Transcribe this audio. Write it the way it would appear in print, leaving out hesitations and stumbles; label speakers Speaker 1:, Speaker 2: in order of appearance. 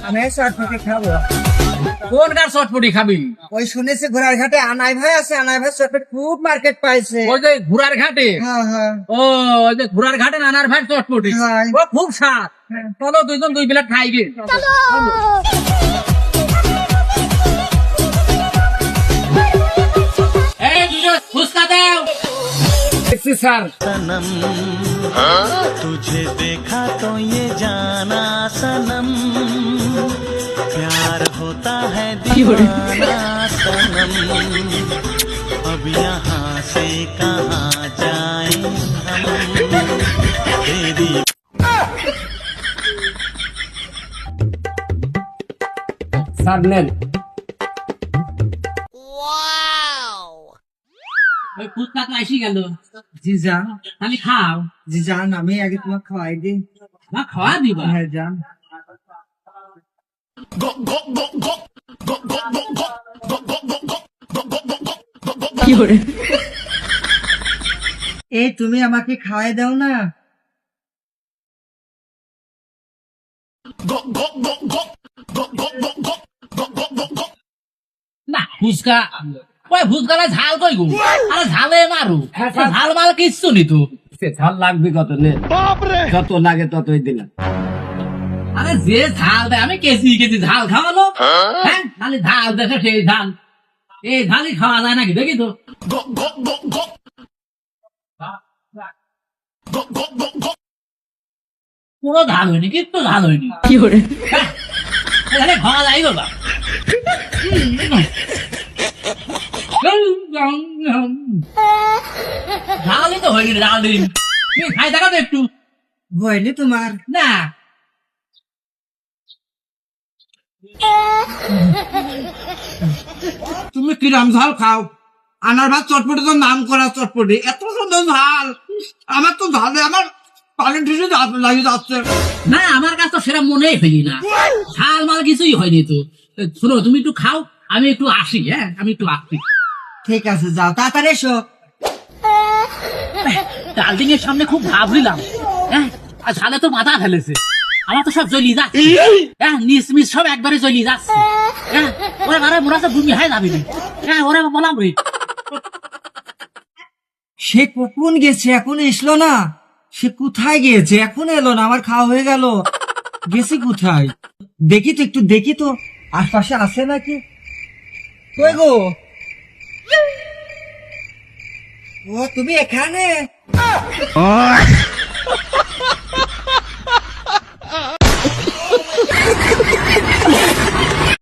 Speaker 1: আমি চটপটি খাবো।
Speaker 2: কোন কার চটপটি খাবি?
Speaker 1: ওই শুনেছি ঘোড়ার ঘাটে আনাই ভাই আছে, আনাই ভাই চটপটি খুব মার্কেট পাইছে।
Speaker 2: ওই যে ঘোড়ার ঘাটে?
Speaker 1: হ্যাঁ হ্যাঁ
Speaker 2: ও ওই যে ঘোড়ার ঘাটে নানার ভাই চটপটি,
Speaker 1: হ্যাঁ।
Speaker 2: ও খুব স্বাদ। চলো দুইজন দুই প্লেট খাই গে। এই দুজন ফুচকা দাও। দেখছি স্যার।
Speaker 3: सनम तुझे देखा तो ये जाना सनम प्यार होता है दीवाना सनम अब यहाँ से कहाँ जाएं हम तेरी
Speaker 2: স্যার নেন। ওই ফুচকা তো আসি গেল।
Speaker 1: জি যান,
Speaker 2: তাহলে খাও।
Speaker 1: জি যান, আমি আগে তোমাকে খাওয়াই দিই।
Speaker 2: না খাওয়া দিবা?
Speaker 1: হ্যাঁ যান। এই তুমি আমাকে খাওয়াই দাও না।
Speaker 2: না ফুচকা, ওই ফুচকা ঝাল কই গো? আরে ঝালে মারু, ঝাল মাল কিচ্ছু নি তো।
Speaker 4: ঝাল লাগবে কত নে, যত লাগে ততই দিলাম।
Speaker 2: আরে যে ঝাল দেয়, আমি কেজি কেজি ঝাল খাওয়ালো। হ্যাঁ খালি ঝাল দেখে সেই ঝাল, এই ঝালই খাওয়া যায় নাকি দেখি তো। কোনো ঝাল হয়নি, কিচ্ছু ঝাল হয়নি। হ্যাঁ, তাহলে খাওয়া যায় বাবা। ঝালই তো হয়নি, ঝাল দিন খাই দেখা তো একটু।
Speaker 1: হয়নি তোমার?
Speaker 2: না
Speaker 1: তুমি কিরাম ঝাল খাও? আনার ভাত চটপটি তো নাম করা চটপটি, এত সুন্দর ঝাল। আমার তো ঝালে আমার পানি ঠেসে লাগে যাচ্ছে।
Speaker 2: না আমার কাছে তো সেটা মনেই হয়নি না, ঝাল মাল কিছুই হয়নি তো। শোনো তুমি একটু খাও, আমি একটু আসি। হ্যাঁ আমি একটু আসি।
Speaker 1: ঠিক আছে যাও, তাড়াতাড়ি এসো।
Speaker 2: ডালডিং এর সামনে খুব ভাবলিলাম, হ্যাঁ আর ঝালে তো মাথা ফেলেছে। আমার তো সব জ্বলি যাচ্ছে, হ্যাঁ নিস মিস সব একবারে জ্বলি যাচ্ছে। হ্যাঁ ওরা মারা মোরা তো ভূমি হয় যাবি। হ্যাঁ ওরা বলাম রে।
Speaker 1: সে কখন গেছে, এখন এসলো না? সে কোথায় গিয়েছে, এখন এলো না? আমার খাওয়া হয়ে গেল, গেছি কোথায়? দেখি তো একটু, দেখি তো আশপাশে আছে নাকি। কই গো? ও তুমি এখানে?